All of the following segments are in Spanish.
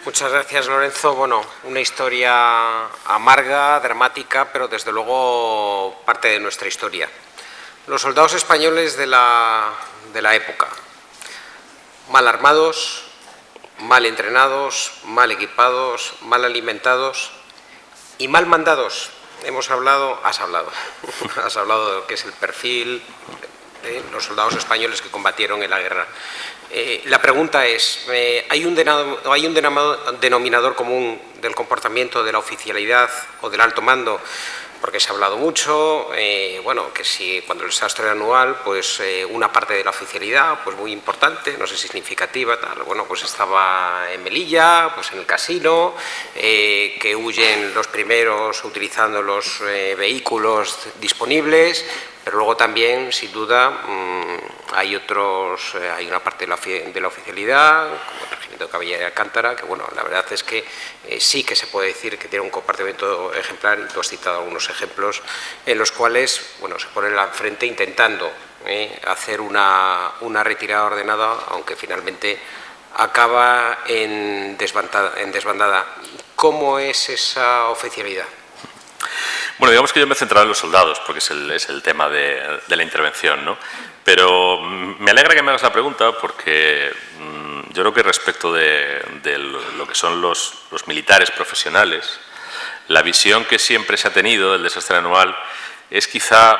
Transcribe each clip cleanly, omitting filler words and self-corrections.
Muchas gracias, Lorenzo. Bueno, una historia amarga, dramática, pero desde luego parte de nuestra historia. Los soldados españoles de la época, mal armados, mal entrenados, mal equipados, mal alimentados y mal mandados. Has hablado de lo que es el perfil de los soldados españoles que combatieron en la guerra. La pregunta es, ¿hay un denominador común del comportamiento de la oficialidad o del alto mando? Porque se ha hablado mucho, bueno, que si cuando el desastre era anual, pues una parte de la oficialidad, pues muy importante, no sé si significativa, tal, bueno, pues estaba en Melilla, pues en el casino, que huyen los primeros utilizando los vehículos disponibles, pero luego también, sin duda, hay una parte de la oficialidad, como el Regimiento de Caballería de Alcántara, que bueno, la verdad es que sí que se puede decir que tiene un comportamiento ejemplar, y tú has citado algunos ejemplos en los cuales, bueno, se ponen al frente intentando hacer una retirada ordenada, aunque finalmente acaba en desbandada. ¿Cómo es esa oficialidad? Bueno, digamos que yo me he centrado en los soldados, porque es el tema de la intervención, ¿no? Pero me alegra que me hagas la pregunta, porque yo creo que respecto de lo que son los militares profesionales, la visión que siempre se ha tenido del desastre anual es quizá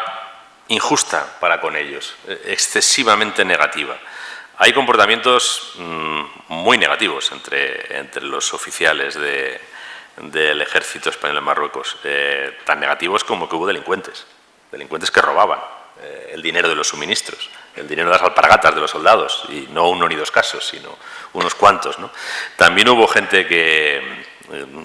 injusta para con ellos, excesivamente negativa. Hay comportamientos muy negativos entre los oficiales del ejército español en Marruecos, tan negativos como que hubo delincuentes que robaban el dinero de los suministros, el dinero de las alpargatas de los soldados, y no uno ni dos casos, sino unos cuantos, ¿no? También hubo gente que,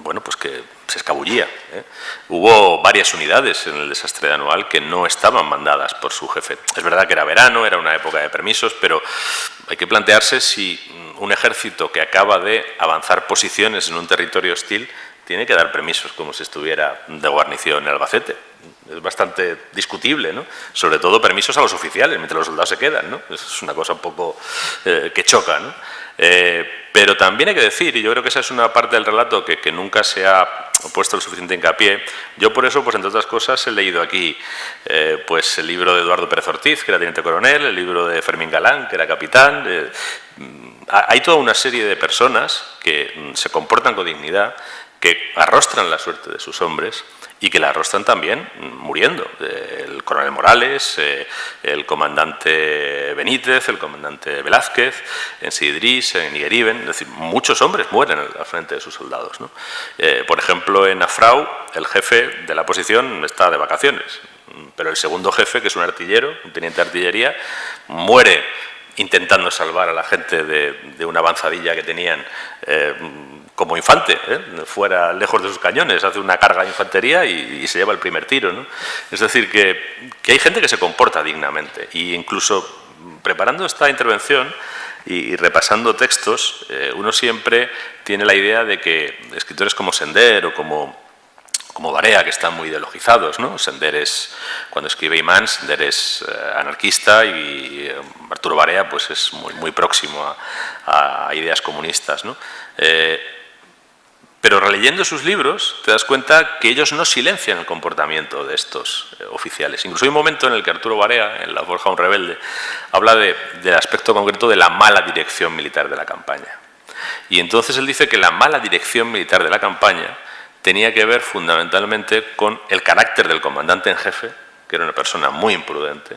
bueno, pues que se escabullía, ¿eh? Hubo varias unidades en el desastre de anual que no estaban mandadas por su jefe. Es verdad que era verano, era una época de permisos, pero hay que plantearse si un ejército que acaba de avanzar posiciones en un territorio hostil tiene que dar permisos como si estuviera de guarnición en Albacete. Es bastante discutible, ¿no? Sobre todo permisos a los oficiales, mientras los soldados se quedan, ¿no? Es una cosa un poco que choca, ¿no? Pero también hay que decir, y yo creo que esa es una parte del relato que nunca se ha puesto el suficiente hincapié. Yo por eso, pues entre otras cosas, he leído aquí pues el libro de Eduardo Pérez Ortiz, que era teniente coronel, el libro de Fermín Galán, que era capitán. Hay toda una serie de personas que se comportan con dignidad, que arrostran la suerte de sus hombres y que la arrostran también muriendo. El coronel Morales, el comandante Benítez, el comandante Velázquez, en Sidrís, en Igueriben, es decir, muchos hombres mueren al frente de sus soldados, ¿no? Por ejemplo, en Afrau, el jefe de la posición está de vacaciones, pero el segundo jefe, que es un artillero, un teniente de artillería, muere intentando salvar a la gente de una avanzadilla que tenían como infante, fuera lejos de sus cañones, hace una carga de infantería y se lleva el primer tiro, ¿no? Es decir, que hay gente que se comporta dignamente, e incluso preparando esta intervención y repasando textos, uno siempre tiene la idea de que escritores como Sender o como Barea, que están muy ideologizados, ¿no? Sender es, cuando escribe Imán, Sender es anarquista, y Arturo Barea pues es muy próximo a ideas comunistas, ¿no? Pero releyendo sus libros te das cuenta que ellos no silencian el comportamiento de estos oficiales. Incluso hay un momento en el que Arturo Barea, en La forja de un rebelde, habla del aspecto concreto de la mala dirección militar de la campaña. Y entonces él dice que la mala dirección militar de la campaña tenía que ver fundamentalmente con el carácter del comandante en jefe, que era una persona muy imprudente,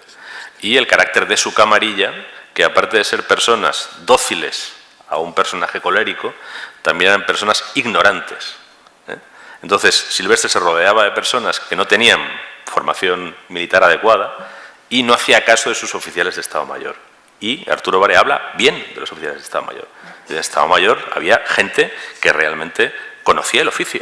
y el carácter de su camarilla, que aparte de ser personas dóciles a un personaje colérico, también eran personas ignorantes, ¿eh? Entonces, Silvestre se rodeaba de personas que no tenían formación militar adecuada y no hacía caso de sus oficiales de Estado Mayor. Y Arturo Barea habla bien de los oficiales de Estado Mayor. En el Estado Mayor había gente que realmente conocía el oficio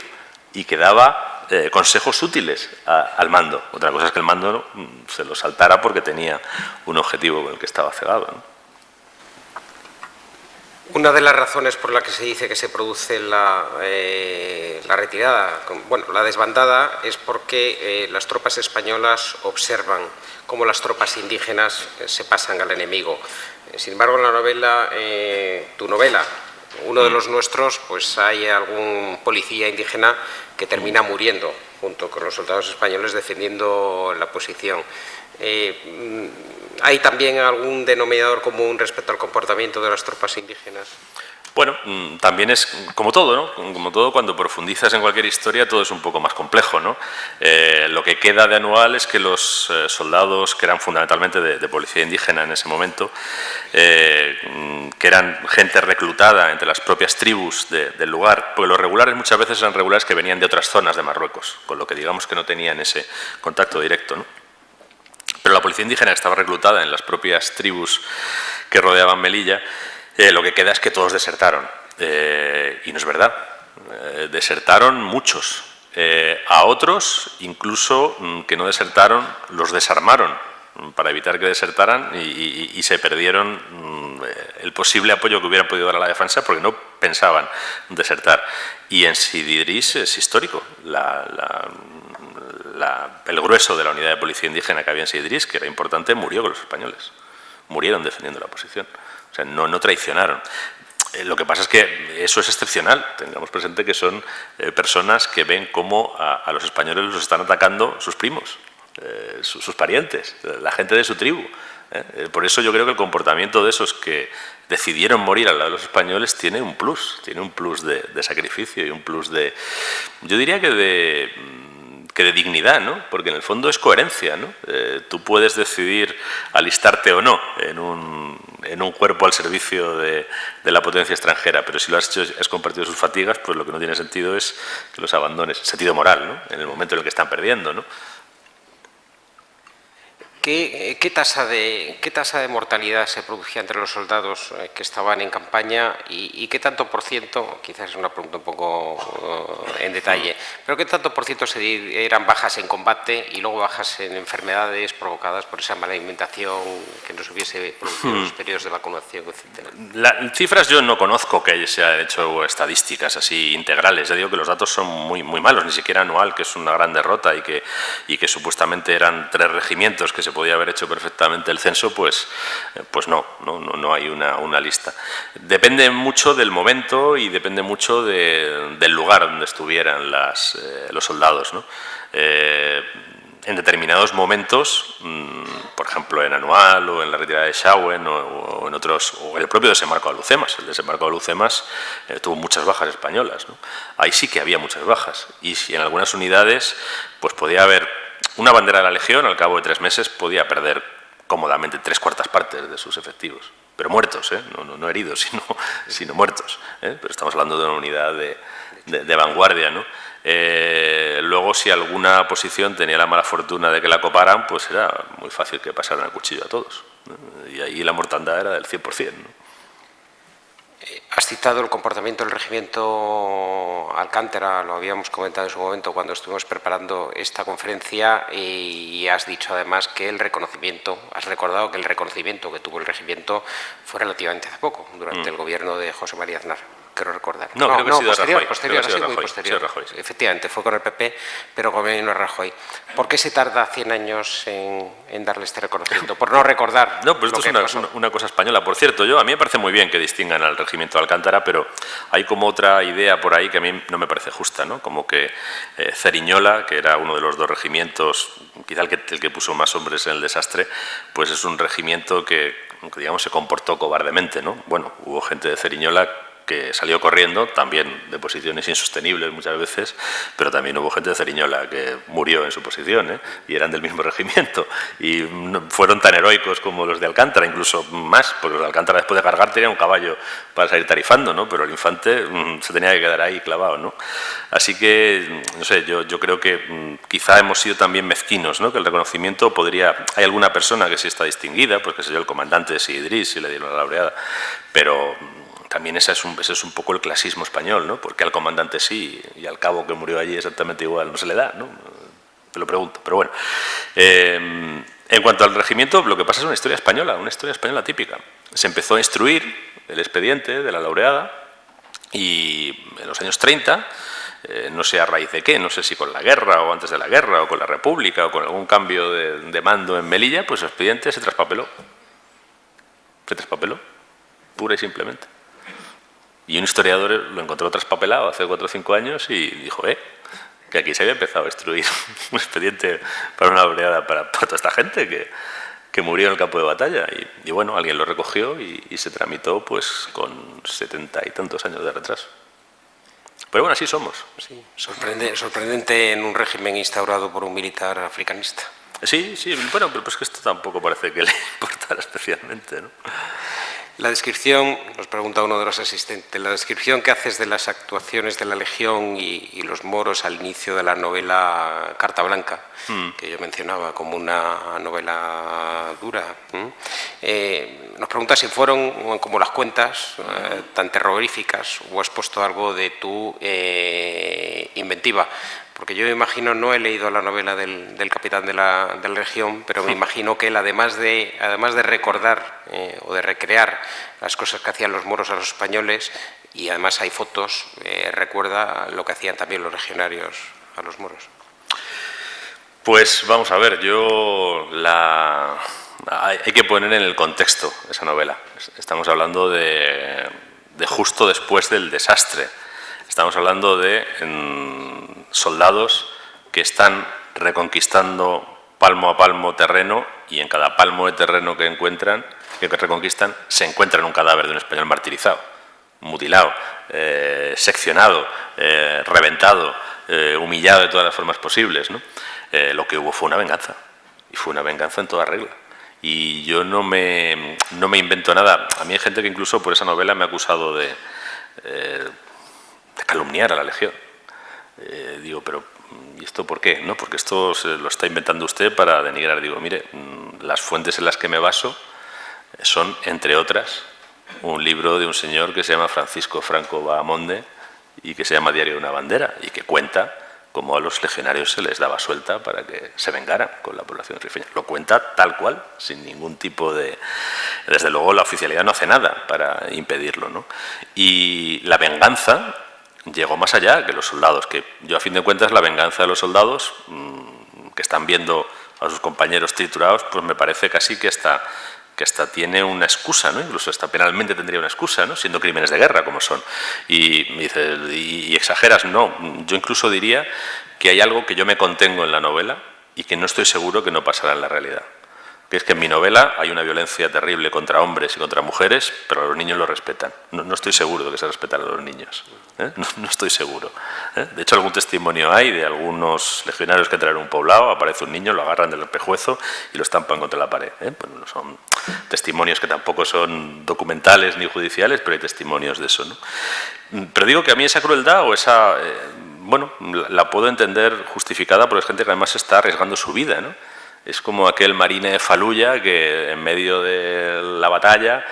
y que daba consejos útiles al mando. Otra cosa es que el mando se lo saltara porque tenía un objetivo con el que estaba cegado, ¿no? Una de las razones por la que se dice que se produce la retirada, bueno, la desbandada, es porque las tropas españolas observan cómo las tropas indígenas se pasan al enemigo. Sin embargo, en la novela, tu novela, Uno de los nuestros, pues hay algún policía indígena que termina muriendo junto con los soldados españoles defendiendo la posición. ¿Hay también algún denominador común respecto al comportamiento de las tropas indígenas? Bueno, también es como todo, ¿no? Como todo, cuando profundizas en cualquier historia, todo es un poco más complejo, ¿no? Lo que queda de anual es que los soldados, que eran fundamentalmente de policía indígena en ese momento, que eran gente reclutada entre las propias tribus del lugar, porque los regulares muchas veces eran regulares que venían de otras zonas de Marruecos, con lo que digamos que no tenían ese contacto directo, ¿no? Pero la policía indígena estaba reclutada en las propias tribus que rodeaban Melilla. Lo que queda es que todos desertaron, y no es verdad, desertaron muchos. A otros, incluso que no desertaron, los desarmaron para evitar que desertaran y se perdieron el posible apoyo que hubieran podido dar a la defensa porque no pensaban desertar. Y en Sidi Idris es histórico. El grueso de la unidad de policía indígena que había en Sidi Idris, que era importante, murió con los españoles. Murieron defendiendo la posición. O sea, no traicionaron. Lo que pasa es que eso es excepcional. Tengamos presente que son personas que ven cómo a los españoles los están atacando sus primos, sus parientes, la gente de su tribu. Por eso yo creo que el comportamiento de esos que decidieron morir al lado de los españoles tiene un plus de sacrificio y un plus de, yo diría que de dignidad, ¿no? Porque en el fondo es coherencia, ¿no? Tú puedes decidir alistarte o no en un cuerpo al servicio de la potencia extranjera, pero si lo has hecho, has compartido sus fatigas, pues lo que no tiene sentido es que los abandones, sentido moral, ¿no? En el momento en el que están perdiendo, ¿no? ¿Qué tasa de mortalidad se producía entre los soldados que estaban en campaña y qué tanto por ciento, quizás es una pregunta un poco en detalle, pero qué tanto por ciento eran bajas en combate y luego bajas en enfermedades provocadas por esa mala alimentación que no se hubiese producido en los periodos de vacunación, etcétera? Las cifras yo no conozco que se hayan hecho estadísticas así integrales. Ya digo que los datos son muy malos, ni siquiera anual, que es una gran derrota y que supuestamente eran 3 regimientos que se podía haber hecho perfectamente el censo, pues no hay una lista. Depende mucho del momento y depende mucho del lugar donde estuvieran los soldados, ¿no? En determinados momentos, por ejemplo en Anual o en la retirada de Shawen o en otros, o en el propio desembarco de Alhucemas. El desembarco de Alhucemas tuvo muchas bajas españolas, ¿no? Ahí sí que había muchas bajas y si en algunas unidades pues podía haber una bandera de la Legión, al cabo de 3 meses podía perder cómodamente 3/4 partes de sus efectivos, pero muertos, no heridos, sino muertos, pero estamos hablando de una unidad de vanguardia, ¿no? Luego, si alguna posición tenía la mala fortuna de que la coparan, pues era muy fácil que pasaran el cuchillo a todos, ¿no? Y ahí la mortandad era del 100%, ¿no? Has citado el comportamiento del regimiento Alcántara, lo habíamos comentado en su momento cuando estuvimos preparando esta conferencia, y has dicho además que has recordado que el reconocimiento que tuvo el regimiento fue relativamente hace poco, durante el gobierno de José María Aznar. Quiero recordar. No, creo que ha sido posterior, Rajoy. Efectivamente, fue con el PP, pero gobierno de Rajoy. ¿Por qué se tarda 100 años en darle este reconocimiento? Por no recordar. No, pues esto es una cosa española. Por cierto, a mí me parece muy bien que distingan al regimiento de Alcántara, pero hay como otra idea por ahí que a mí no me parece justa, ¿no? Como que Ceriñola, que era uno de los 2 regimientos, quizá el que puso más hombres en el desastre, pues es un regimiento que digamos se comportó cobardemente, ¿no? Bueno, hubo gente de Ceriñola que salió corriendo, también de posiciones insostenibles muchas veces, pero también hubo gente de Ceriñola que murió en su posición, y eran del mismo regimiento, y fueron tan heroicos como los de Alcántara, incluso más, porque los de Alcántara después de cargar tenían un caballo para salir tarifando, ¿no? Pero el infante se tenía que quedar ahí clavado, ¿no? Así que, no sé, yo creo que quizá hemos sido también mezquinos, ¿no? Que el reconocimiento hay alguna persona que sí está distinguida, pues que sé yo, el comandante de Sidi Idris, si le dieron la laureada, pero también ese es un poco el clasismo español, ¿no? Porque al comandante sí y al cabo que murió allí exactamente igual no se le da, ¿no? Te lo pregunto, pero bueno. En cuanto al regimiento, lo que pasa es una historia española típica. Se empezó a instruir el expediente de la laureada y en los años 30, no sé a raíz de qué, no sé si con la guerra o antes de la guerra o con la República o con algún cambio de mando en Melilla, pues el expediente se traspapeló. Pura y simplemente. Y un historiador lo encontró traspapelado hace 4 o 5 años y dijo, que aquí se había empezado a instruir un expediente para una oleada para toda esta gente que murió en el campo de batalla. Y bueno, alguien lo recogió y se tramitó pues con 70 y tantos años de retraso. Pero bueno, así somos. Sí, sorprendente en un régimen instaurado por un militar africanista. Sí, bueno, pero pues que esto tampoco parece que le importara especialmente, ¿no? La descripción, nos pregunta uno de los asistentes, la descripción que haces de las actuaciones de la Legión y los moros al inicio de la novela Carta Blanca, que yo mencionaba como una novela dura, nos pregunta si fueron, como las cuentas, tan terroríficas o has puesto algo de tu inventiva. Porque yo me imagino, no he leído la novela del capitán de la Legión, pero me imagino que él, además de recordar o de recrear las cosas que hacían los moros a los españoles, y además hay fotos, recuerda lo que hacían también los legionarios a los moros. Pues vamos a ver, hay que poner en el contexto esa novela. Estamos hablando de justo después del desastre. Estamos hablando de soldados que están reconquistando palmo a palmo terreno, y en cada palmo de terreno que reconquistan se encuentran un cadáver de un español martirizado, mutilado, seccionado, reventado, humillado de todas las formas posibles, ¿no? Lo que hubo fue una venganza, y fue una venganza en toda regla. Y yo no me invento nada. A mí hay gente que incluso por esa novela me ha acusado de calumniar a la Legión. Digo, pero ¿y esto por qué? ¿No? Porque esto se lo está inventando usted para denigrar. Digo, mire, las fuentes en las que me baso son, entre otras, un libro de un señor que se llama Francisco Franco Bahamonde y que se llama Diario de una bandera, y que cuenta cómo a los legionarios se les daba suelta para que se vengaran con la población rifeña. Lo cuenta tal cual, sin ningún tipo de... Desde luego la oficialidad no hace nada para impedirlo, ¿no? Y la venganza llegó más allá que los soldados, que yo a fin de cuentas la venganza de los soldados que están viendo a sus compañeros triturados, pues me parece casi que hasta tiene una excusa, ¿no? Incluso hasta penalmente tendría una excusa, ¿no? Siendo crímenes de guerra como son. Y me dice, ¿y exageras? No, yo incluso diría que hay algo que yo me contengo en la novela y que no estoy seguro que no pasará en la realidad. Que es que en mi novela hay una violencia terrible contra hombres y contra mujeres, pero los niños lo respetan. No estoy seguro de que se respetan a los niños. No estoy seguro. De hecho, algún testimonio hay de algunos legionarios que entran en un poblado, aparece un niño, lo agarran del pejuezo y lo estampan contra la pared. Pues no son testimonios que tampoco son documentales ni judiciales, pero hay testimonios de eso, ¿no? Pero digo que a mí esa crueldad o esa... bueno, la puedo entender justificada porque es gente que además está arriesgando su vida, ¿no? Es como aquel marine de Faluya que en medio de la batalla,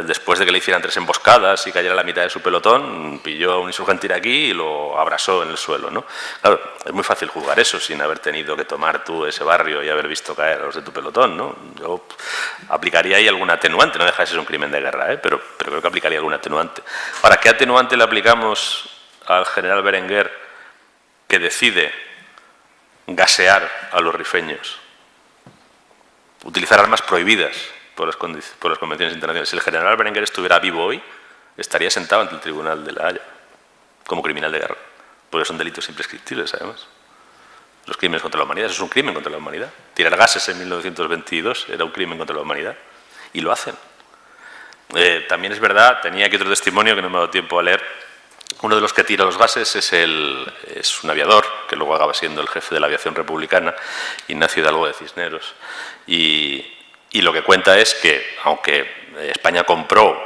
después de que le hicieran 3 emboscadas y cayera la mitad de su pelotón, pilló a un insurgente iraquí y lo abrasó en el suelo, ¿no? Claro, es muy fácil juzgar eso sin haber tenido que tomar tú ese barrio y haber visto caer a los de tu pelotón, ¿no? Yo aplicaría ahí alguna atenuante, no deja de ser un crimen de guerra, pero creo que aplicaría alguna atenuante. Ahora, ¿qué atenuante le aplicamos al general Berenguer que decide gasear a los rifeños? Utilizar armas prohibidas por las convenciones internacionales. Si el general Berenguer estuviera vivo hoy, estaría sentado ante el Tribunal de La Haya como criminal de guerra, porque son delitos imprescriptibles, además. Los crímenes contra la humanidad, eso es un crimen contra la humanidad. Tirar gases en 1922 era un crimen contra la humanidad, y lo hacen. También es verdad, tenía aquí otro testimonio que no me ha dado tiempo a leer. Uno de los que tira los gases es un aviador, que luego acaba siendo el jefe de la aviación republicana, Ignacio Hidalgo de Cisneros. Y lo que cuenta es que, aunque España compró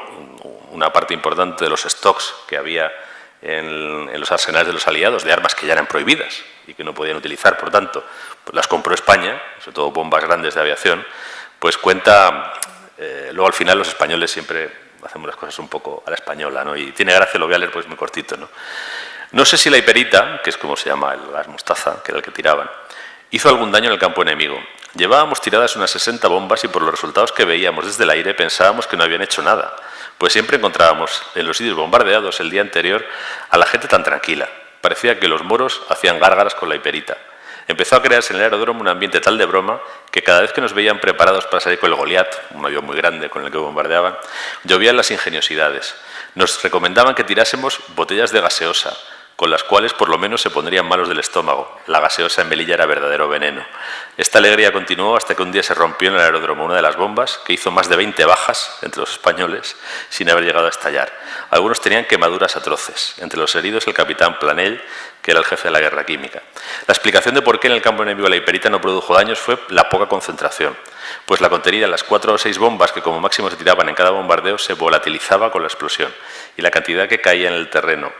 una parte importante de los stocks que había en los arsenales de los aliados, de armas que ya eran prohibidas y que no podían utilizar, por tanto, pues las compró España, sobre todo bombas grandes de aviación, pues cuenta, luego al final los españoles siempre hacemos las cosas un poco a la española, ¿no? Y tiene gracia, lo voy a leer, pues muy cortito, ¿no? No sé si la hiperita, que es como se llama el gas mostaza, que era el que tiraban, hizo algún daño en el campo enemigo. Llevábamos tiradas unas 60 bombas y por los resultados que veíamos desde el aire pensábamos que no habían hecho nada, pues siempre encontrábamos en los sitios bombardeados el día anterior a la gente tan tranquila. Parecía que los moros hacían gárgaras con la hiperita. empezó a crearse en el aeródromo un ambiente tal de broma que cada vez que nos veían preparados para salir con el Goliat, un avión muy grande con el que bombardeaban, llovían las ingeniosidades. Nos recomendaban que tirásemos botellas de gaseosa, con las cuales por lo menos se pondrían malos del estómago. La gaseosa en Melilla era verdadero veneno. Esta alegría continuó hasta que un día se rompió en el aeródromo una de las bombas que hizo más de 20 bajas entre los españoles sin haber llegado a estallar. Algunos tenían quemaduras atroces. Entre los heridos el capitán Planell, que era el jefe de la guerra química. La explicación de por qué en el campo enemigo la hiperita no produjo daños fue la poca concentración, pues la contenida en las 4 o 6 bombas que como máximo se tiraban en cada bombardeo se volatilizaba con la explosión y la cantidad que caía en el terreno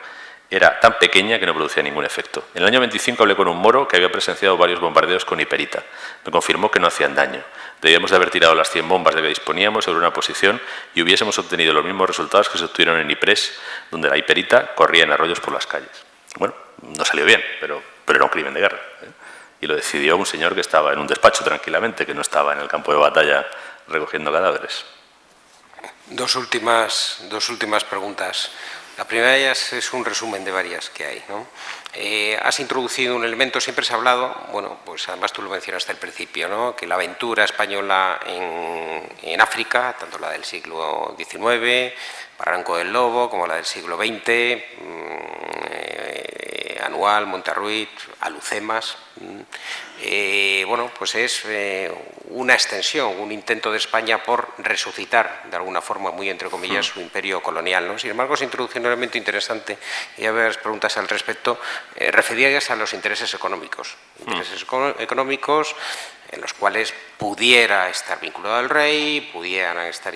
era tan pequeña que no producía ningún efecto. En el año 25 hablé con un moro que había presenciado varios bombardeos con hiperita. Me confirmó que no hacían daño. Debíamos de haber tirado las 100 bombas de que disponíamos sobre una posición y hubiésemos obtenido los mismos resultados que se obtuvieron en Ypres, donde la hiperita corría en arroyos por las calles. Bueno, no salió bien, pero era un crimen de guerra, ¿eh? Y lo decidió un señor que estaba en un despacho tranquilamente, que no estaba en el campo de batalla recogiendo cadáveres. Dos últimas preguntas. La primera de ellas es un resumen de varias que hay, ¿no? Has introducido un elemento, siempre se ha hablado, bueno, pues además tú lo mencionaste al principio, ¿no? Que la aventura española en África, tanto la del siglo XIX, Barranco del Lobo, como la del siglo XX, Anual, Monterruit, Alucemas, bueno, pues es una extensión, un intento de España por resucitar, de alguna forma, muy entre comillas, su imperio colonial, ¿no? Sin embargo, se introduce un elemento interesante, y hay varias preguntas al respecto, referidas a los intereses económicos. Intereses económicos en los cuales pudiera estar vinculado al rey, pudieran estar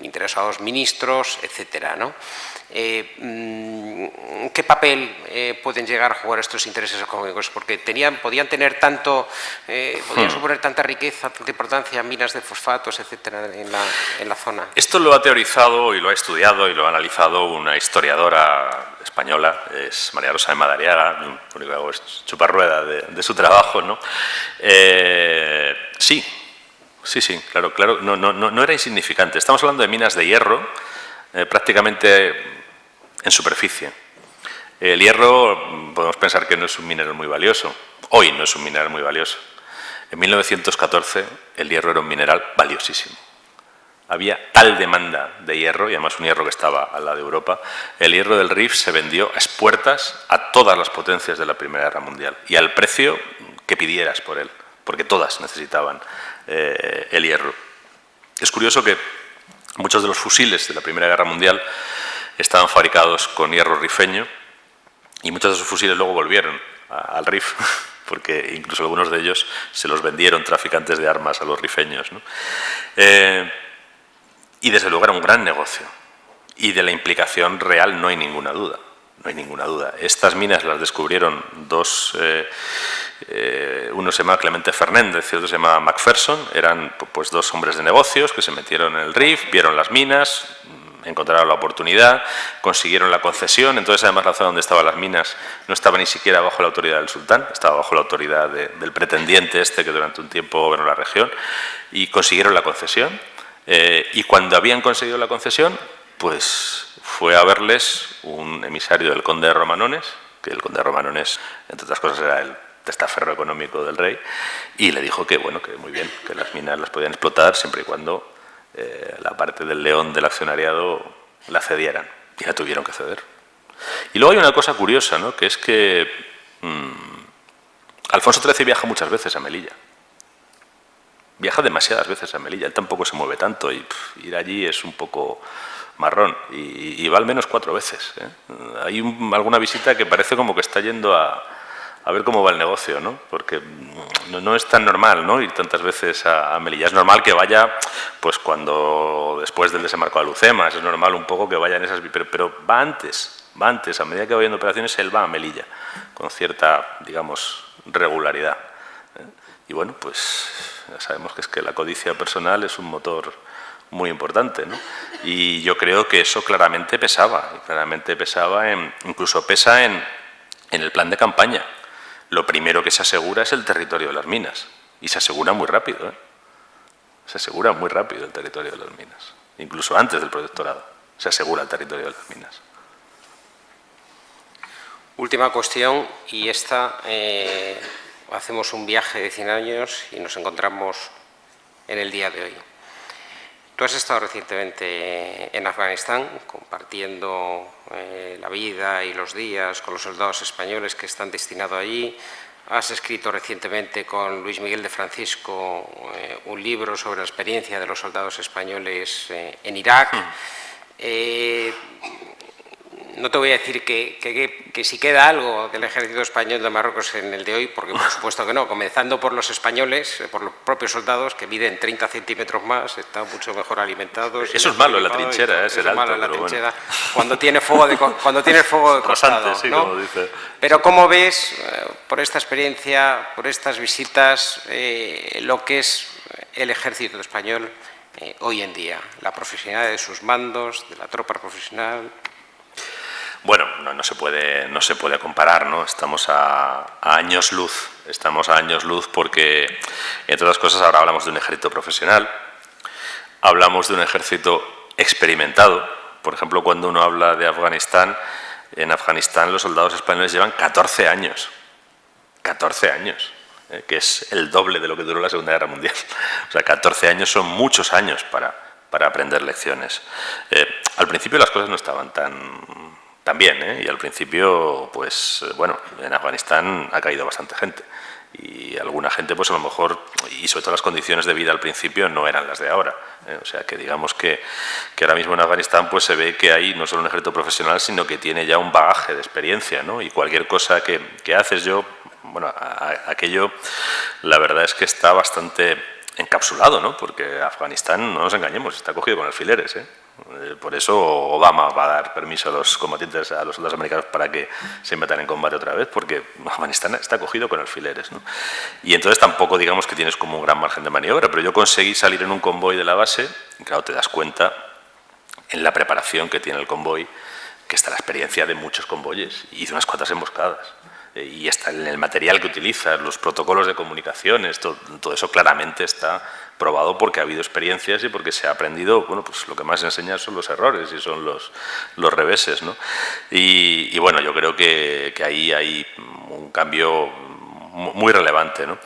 interesados ministros, etcétera, ¿no? ¿Qué papel pueden llegar a jugar estos intereses económicos? Porque podían tener podían suponer tanta riqueza, tanta importancia, minas de fosfatos, etcétera, en la zona. Esto lo ha teorizado y lo ha estudiado y lo ha analizado una historiadora española, es María Rosa de Madariaga, lo único que hago es chupar rueda de su trabajo, ¿no? Sí, claro, no era insignificante. Estamos hablando de minas de hierro, prácticamente en superficie. El hierro, podemos pensar que no es un mineral muy valioso. Hoy no es un mineral muy valioso. En 1914 el hierro era un mineral valiosísimo. Había tal demanda de hierro, y además un hierro que estaba al lado de Europa, el hierro del Rif se vendió a expuertas a todas las potencias de la Primera Guerra Mundial y al precio que pidieras por él, porque todas necesitaban el hierro. Es curioso que muchos de los fusiles de la Primera Guerra Mundial estaban fabricados con hierro rifeño y muchos de esos fusiles luego volvieron al Rif, porque incluso algunos de ellos se los vendieron traficantes de armas a los rifeños, ¿no? Y desde luego era un gran negocio. Y de la implicación real no hay ninguna duda. No hay ninguna duda. Estas minas las descubrieron dos, uno se llamaba Clemente Fernández y otro se llamaba Macpherson. Eran pues dos hombres de negocios que se metieron en el Rif, vieron las minas, encontraron la oportunidad, consiguieron la concesión. Entonces, además, la zona donde estaban las minas no estaba ni siquiera bajo la autoridad del sultán, estaba bajo la autoridad del pretendiente este que durante un tiempo gobernó la región, y consiguieron la concesión. Y cuando habían conseguido la concesión, pues fue a verles un emisario del conde de Romanones, que el conde de Romanones, entre otras cosas, era el testaferro económico del rey, y le dijo que, bueno, que muy bien, que las minas las podían explotar siempre y cuando la parte del león del accionariado la cedieran, y la tuvieron que ceder. Y luego hay una cosa curiosa, ¿no? Que es que Alfonso XIII viaja muchas veces a Melilla. Viaja demasiadas veces a Melilla, él tampoco se mueve tanto y ir allí es un poco marrón y va al menos 4 veces, ¿eh? Hay alguna visita que parece como que está yendo a ver cómo va el negocio, ¿no? Porque no es tan normal, ¿no?, ir tantas veces a Melilla. Es normal que vaya pues cuando después del desembarco de Alucemas, es normal un poco que vaya en esas, pero va antes, a medida que va viendo operaciones él va a Melilla con cierta, digamos, regularidad, ¿eh? Y bueno, pues ya sabemos que es que la codicia personal es un motor muy importante, ¿no? Y yo creo que eso claramente pesaba, incluso pesa en el plan de campaña. Lo primero que se asegura es el territorio de las minas, y se asegura muy rápido, ¿eh? Se asegura muy rápido el territorio de las minas, incluso antes del protectorado se asegura el territorio de las minas. Última cuestión, y esta, hacemos un viaje de 100 años y nos encontramos en el día de hoy. Tú has estado recientemente en Afganistán, compartiendo la vida y los días con los soldados españoles que están destinados allí. Has escrito recientemente con Luis Miguel de Francisco un libro sobre la experiencia de los soldados españoles en Irak. No te voy a decir que si queda algo del ejército español de Marruecos en el de hoy, porque por supuesto que no, comenzando por los españoles, por los propios soldados que miden 30 centímetros más, están mucho mejor alimentados. Eso es malo en la trinchera, es el alto, malo en la pero trinchera, bueno. Cuando tiene fuego de costado, sí, ¿no? como dice. Pero ¿cómo ves, por esta experiencia, por estas visitas, lo que es el ejército español hoy en día? La profesionalidad de sus mandos, de la tropa profesional. Bueno, no se puede comparar, ¿no? Estamos a años luz. Estamos a años luz porque, entre otras cosas, ahora hablamos de un ejército profesional, hablamos de un ejército experimentado. Por ejemplo, cuando uno habla de Afganistán, en Afganistán los soldados españoles llevan 14 años. 14 años, que es el doble de lo que duró la Segunda Guerra Mundial. O sea, 14 años son muchos años para aprender lecciones. Al principio las cosas no estaban tan bien, y al principio, pues bueno, en Afganistán ha caído bastante gente y alguna gente, pues a lo mejor, y sobre todo las condiciones de vida al principio no eran las de ahora, o sea que digamos que ahora mismo en Afganistán pues se ve que hay no solo un ejército profesional, sino que tiene ya un bagaje de experiencia, ¿no? Y cualquier cosa que haces, bueno, aquello la verdad es que está bastante encapsulado, ¿no? Porque Afganistán, no nos engañemos, está cogido con alfileres, Por eso Obama va a dar permiso a los combatientes, a los soldados americanos, para que se metan en combate otra vez, porque Afganistán está cogido con alfileres, ¿no? Y entonces tampoco digamos que tienes como un gran margen de maniobra, pero yo conseguí salir en un convoy de la base, y claro, te das cuenta en la preparación que tiene el convoy, que está la experiencia de muchos convoyes, y hice unas cuantas emboscadas. Y está en el material que utilizas, los protocolos de comunicaciones, todo eso claramente está probado porque ha habido experiencias y porque se ha aprendido, bueno, pues lo que más enseña son los errores y son los reveses, ¿no? Y bueno, yo creo que ahí hay un cambio muy relevante, ¿no?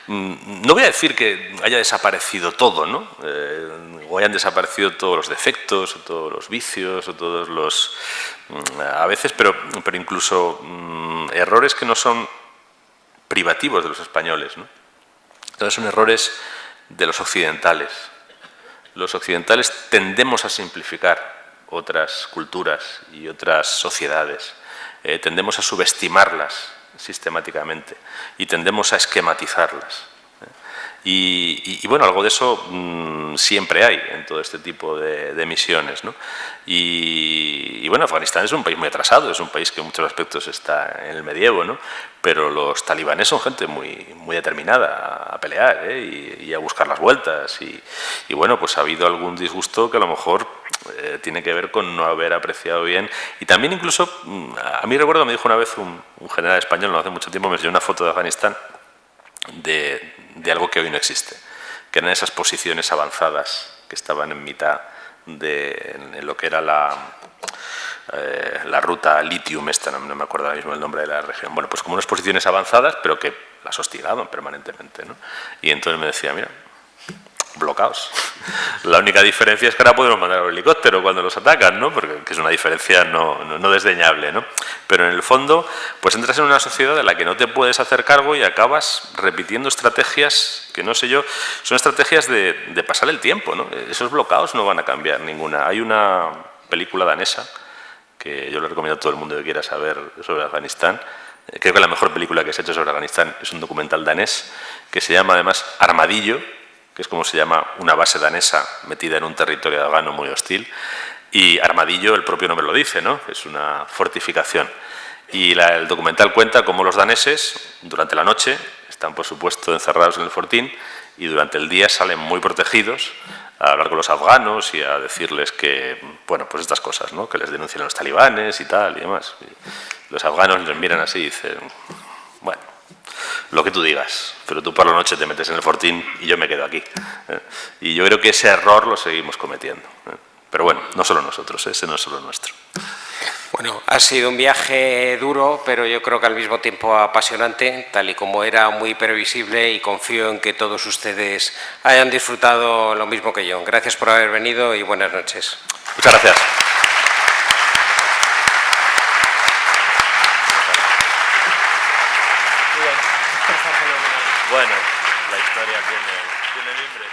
No voy a decir que haya desaparecido todo, ¿no? O hayan desaparecido todos los defectos, o todos los vicios, o todos los... a veces, pero incluso errores que no son privativos de los españoles, ¿no? Entonces son errores de los occidentales. Los occidentales tendemos a simplificar otras culturas y otras sociedades, tendemos a subestimarlas sistemáticamente y tendemos a esquematizarlas. Y bueno, algo de eso siempre hay en todo este tipo de misiones, ¿no? Y bueno, Afganistán es un país muy atrasado, es un país que en muchos aspectos está en el medievo, ¿no? Pero los talibanes son gente muy determinada a pelear, y a buscar las vueltas. Y bueno, pues ha habido algún disgusto que a lo mejor tiene que ver con no haber apreciado bien. Y también incluso, a mí recuerdo, me dijo una vez un general español, no hace mucho tiempo, me enseñó una foto de Afganistán de algo que hoy no existe, que eran esas posiciones avanzadas que estaban en mitad en lo que era la ruta Litium, no me acuerdo ahora mismo el nombre de la región. Bueno, pues como unas posiciones avanzadas, pero que las hostigaban permanentemente, ¿no? Y entonces me decía, mira, bloqueados. La única diferencia es que ahora podemos mandar un helicóptero cuando los atacan, ¿no? Porque es una diferencia no desdeñable, ¿no? Pero en el fondo, pues entras en una sociedad de la que no te puedes hacer cargo y acabas repitiendo estrategias que, no sé yo, son estrategias de pasar el tiempo, ¿no? Esos bloqueados no van a cambiar ninguna. Hay una película danesa que yo le recomiendo a todo el mundo que quiera saber sobre Afganistán. Creo que la mejor película que se ha hecho sobre Afganistán es un documental danés que se llama además Armadillo, que es como se llama una base danesa metida en un territorio afgano muy hostil. Y Armadillo, el propio nombre lo dice, ¿no? Es una fortificación. Y el documental cuenta cómo los daneses, durante la noche, están por supuesto encerrados en el fortín y durante el día salen muy protegidos a hablar con los afganos y a decirles que, bueno, pues estas cosas, ¿no? Que les denuncien a los talibanes y tal y demás. Y los afganos les miran así y dicen, bueno, lo que tú digas, pero tú por la noche te metes en el fortín y yo me quedo aquí. Y yo creo que ese error lo seguimos cometiendo. Pero bueno, no solo nosotros, ese no es solo nuestro. Bueno, ha sido un viaje duro, pero yo creo que al mismo tiempo apasionante, tal y como era muy previsible, y confío en que todos ustedes hayan disfrutado lo mismo que yo. Gracias por haber venido y buenas noches. Muchas gracias. Bueno, la historia tiene mimbres.